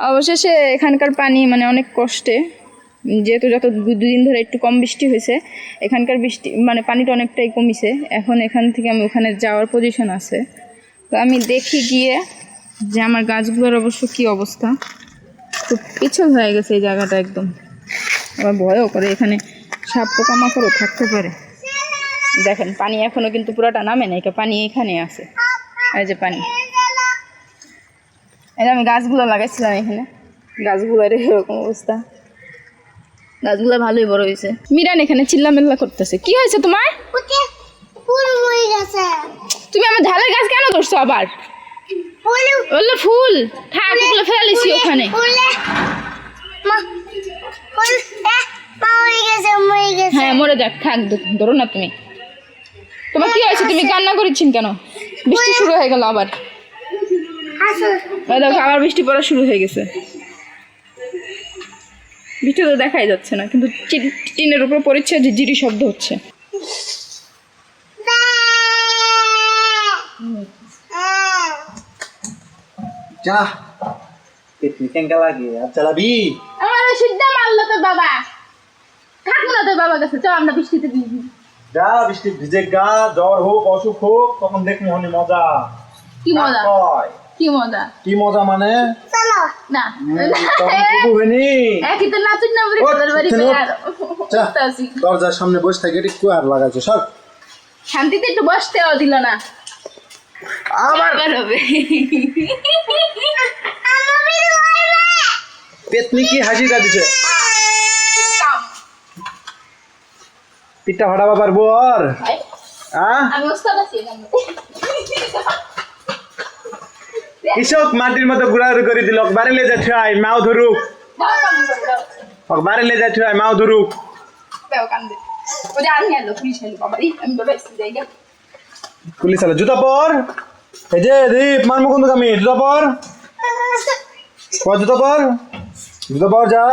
অবশেষে এখানকার পানি মানে অনেক কষ্টে, যেহেতু যত দুদিন ধরে একটু কম বৃষ্টি হয়েছে, এখানকার বৃষ্টি মানে পানিটা অনেকটাই কমিছে। এখন এখান থেকে আমি ওখানে যাওয়ার পজিশন আছে, তো আমি দেখি গিয়ে যে আমার গাছগুলোর অবশ্য কী অবস্থা। খুব পিছল হয়ে গেছে এই জায়গাটা একদম, আবার ভয়ও করে, এখানে সাপ পোকামাকড়ও থাকতে পারে। দেখেন পানি এখনও কিন্তু পুরোটা নামে না, এটা পানি এখানে আছে, এই যে পানি। এই যে আমি গাছগুলো লাগাইছিলাম এখানে, গাছগুলোর এরকম অবস্থা। গাছগুলো ভালোই বড় হয়েছে। মিরান এখানে চিল্লামিল্লা করতেছে। কি হয়েছে তোমার? তুমি আমার ঝালের গাছ কেন ধরছো আবার? বললো ফুল, থাক ওগুলো ফেলালিছি ওখানে। হ্যাঁ মরে যাক, থাক, ধরো না তুমি। তোমার কি হয়েছে? তুমি কান্না করেছেন কেন? বৃষ্টি শুরু হয়ে গেল আবার, দেখো আবার বৃষ্টি পড়া শুরু হয়ে গেছে। বৃষ্টি তো দেখাই যাচ্ছে না, কিন্তু টিনের উপর পড়ছে, ঝিরি শব্দ হচ্ছে। যা পেটনি কেঙ্কা লাগে আর চালাবি। আমার সিদ্ধা মারলো তো বাবা, থাকবো না তো বাবা কাছে, চল আমরা বৃষ্টিতে ভিজি। যা বৃষ্টি ভিজে গা, জ্বর হোক অসুখ হোক, তখন দেখ মোহনি মজা। কি মজা? কি মজা? কি মজা মানে না একই তো নাচুন না বলে তোদের বাড়ি দরজার সামনে বসে থাকে, একটু আর লাগাইছে সব শান্তিতে একটু বসতেও দিল না। আবার হবে পেতনি কি হাসিটা দিছে, পিঠটা ফাটাবা পারবো আর আমি ওস্তাদ আছি কৃষক মাটির মতো ঘুরাঘুরি করে দিল। বাড়ি লে যাচ্ছে মাও ধরুক, বাড়ি লে যাচ্ছে মাও ধরুক। পুলিশ আলো জুতা পর, এই যে দীপ মারমু কোন আমি জুতা পর, জুতা পর, জুতা পর যা।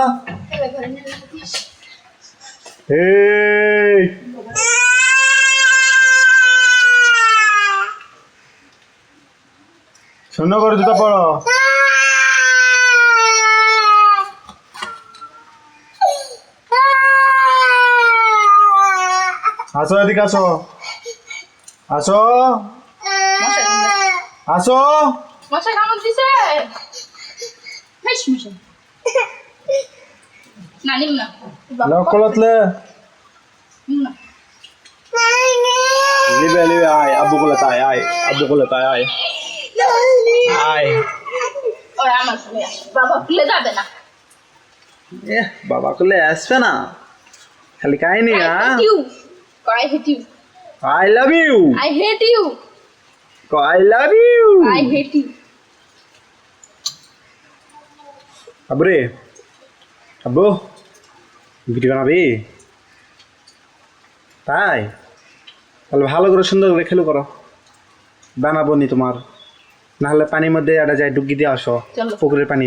এই শূন্য করে জুতা পড়ো। আসো এদিকে আসো, আসো আসো। মশা কামড় দিছে। না নিম না লকলতলে লিবে লিবে আয় আব্বু কোলে তাই আয়, আব্বু কোলে তাই আয় আয়। ওই আমার কোলে বাবা কোলে যাবে না। বাবা কোলে আসবে না, খালি কাহিনী। I hate you. I love you. I hate you. I love you. I hate you. আব্বু রে, আব্বু ভিডিও বানাবি? তাই তাহলে ভালো করে সুন্দর করে খেলো করো, বানাবো নি তোমার। নাহলে পানির মধ্যে একটা যাই ডুবকি দিয়ে আসো পুকুরের পানি,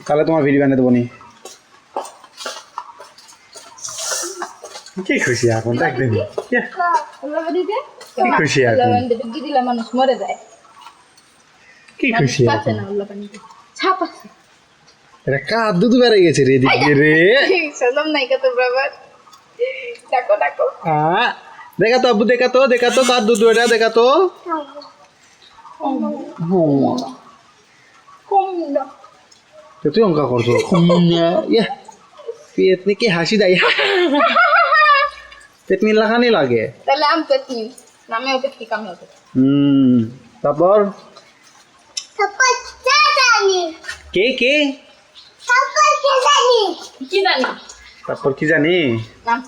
তাহলে তোমার ভিডিও বানিয়ে দেবো নি। কি খুশি এখন দেখবেন, কি খুশি এখন, মানুষ মরে যায়, কি খুশি এখন। ছাপ আছে, এটা কার দুধ বেড়ে গেছে রে দিকে রে। সালাম নাই কত বাবা, ডাকো ডাকো। দেখা তো আব্বু, দেখা তো কার দুধ এটা দেখা তো। তুই অঙ্কা করছো পেতনি কি হাসি দেয়, পেতনি লাগানি লাগে। তাহলে আম পেতনি নামেও পেতনি কামেও পেতনি। তারপর কে কে কি জানি, তারপর কি জানি নাম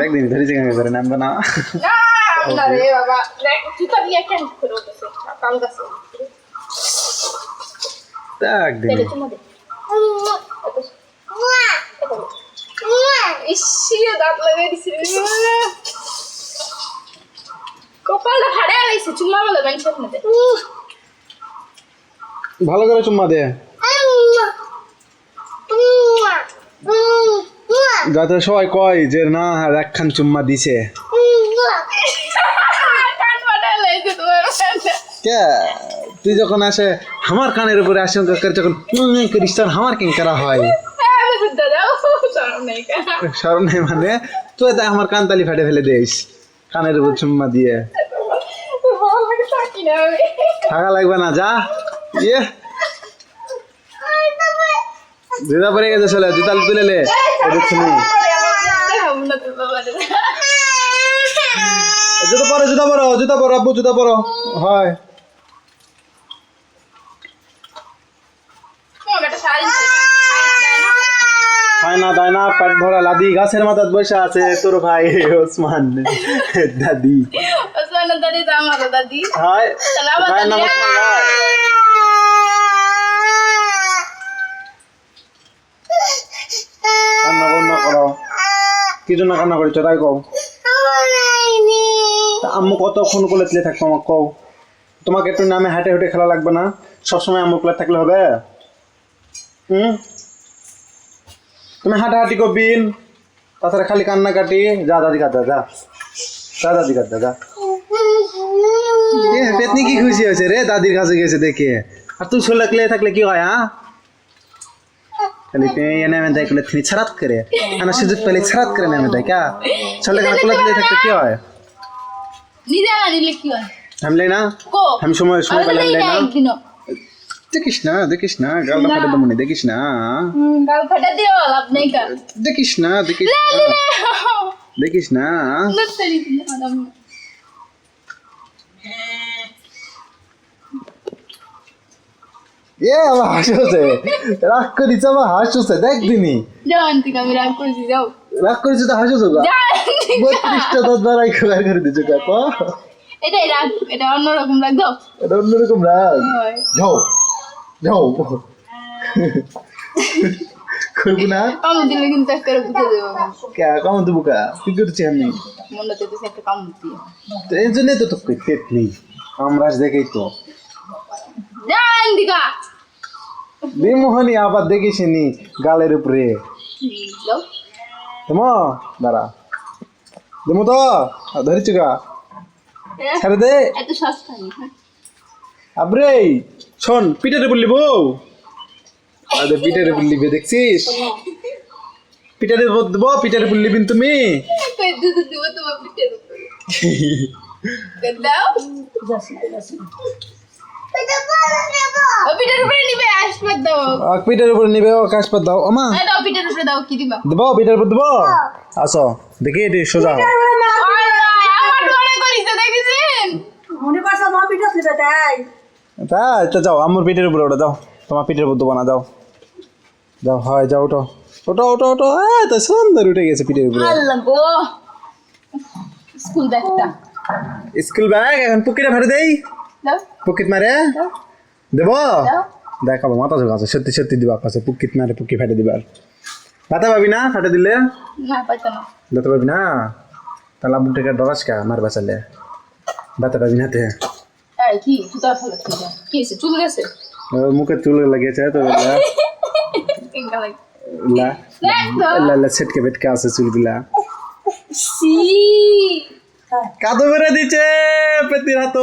একদিন ধরে জিজ্ঞাসা করে নামবে না। না রে বাবা, জুতা দিয়ে কেন করে উঠেছে কাল গাছে একদিন ইসিয়ে দাঁত লাগাই দিছে, কপালটা ফাড়ে আলাইছে। চুম্মা বলে বেঞ্চের মধ্যে ভালো করে চুম্মা দে, যাতে সবাই কয় যে না একখান চুম্মা দিছে। কে তুই যখন আসে আমার কানের উপরে আশঙ্কা করে যখন করিস তখন আমার কেন করা হয় স্মরণ নেই মানে তুই তাই আমার কানতালি ফাটে ফেলে দিস কানের উপর চুম্মা দিয়ে থাকা লাগবে না যা ইয়ে জুতা পরে গেছে চলে জুতা তুলে লে জুতা পরো আব্বু জুতা পরো হয় হয় না দায় না পেট ভরা লাদি গাছের মাথায় বসে আছে তোর ভাই ওসমান দাদি হয় ভাইয়ের নাম ওসমান নয়। কান্না বন্ধ করো কি জন্য কান্না করেছো তাই কও আম্মু কতক্ষণ কোলে তুলে থাকবো আমাকে কও তোমাকে একটু নামে হাঁটে হেঁটে খেলা লাগবে না সবসময় আম্মুর কোলে থাকলে হবে তুমি হাঁটাহাঁটি করবিন তাছাড়া খালি কান্নাকাটি যা দাদি কাঁদা যা যা দাদি কাঁদা যা পেতনি কি খুশি হয়েছে রে দাদির কাছে গেছে দেখে আর তুই ছোলে থাকলে কি হয় হ্যাঁ খালি এনে আমি দেয় কোলে তিনি ছাড়াত করে না সুযোগ পেলে ছাড়াত করে নেমে দেয় কা ছোলে কোলে তুলে থাকলে কি হয় থামলে না আমি সময় পেলে না দেখিস না গালটা ফাটা দমনি দেখিস না গাল ফাটা দিও লাভ নাই কা দেখিস না এ আমার হাসছে রাগ করিস আমার হাসছে দেখ দিনি যাও আন্টি আমি রাগ করেছি যাও রাগ করিস তো হাসছো গা 32টা 10 বার আইখা করে দিছো কাকো এটাই রাগ এটা অন্যরকম রাগ দাও এটা অন্যরকম রাগ যাও করবো না কামড় দিলে কিন্তু একটা বুঝে দেবো কামড় দেবো কা কি করছি আমি মনে তো একটা কামড় দিয়ে তো এই জন্যই তো তোকে পেট নেই আমরাজ দেখেই তো যান দিকা বিমোহনী আবার দেখিস নি গালের উপরে দেমো দাঁড়া দেমো তো ধরেছি গা ছেড়ে দে এত সস্তা নেই আবরে শোন পিটারে বললি বউ আরে পিটারে বললি দেখছিস পিটারে দেবো পিটারে বললি বিন তুমি কই দুধ দিব তোমার পিঠের উপর দাও পিঠের উপরে নিবে আসপাত দাও পিটার উপরে নিবে আকাশপাত দাও আমা দাও পিঠের উপরে দাও কি দিবা দেবো পিটার উপর দেবো আসো দেখি এটি সোজা আমার মনে করিস দেখেছেন মনে করছো মা পিঠা দিবে তাই তাই তো যাও আমার পিঠের উপরে ওটা দাও তোমার পিঠের উপর দেবো না যাও যাও হয় যাও ওটো তো সুন্দর উঠে গেছে পিঠের উপরে আল্লাহ গো স্কুল ব্যাগটা স্কুল ব্যাগ এখন পকেটে ভরে দেই দাও পকেট মারে দেবো দাও দেখাবো মাথা ঝোঁকা আছে সত্যি দিবা কাছে পুকিট মারে পুকি ফেটে দিবার ব্যথা পাবি না ফাটে দিলে না পাইতো না ব্যথা পাবি না তাহলে আব্বু থেকে ডরাস কা মার বাঁচালে ব্যথা পাবি না তে এই কি জুতা ফেলে কি হয়েছে চুল গেছে মুখে চুল লাগিয়েছে তো কিংকা লাগ লা দেখ তো লা সেটকে বেটকে আছে চুলগুলা সি কাদো বেড়ে দিচ্ছে পেতির হাত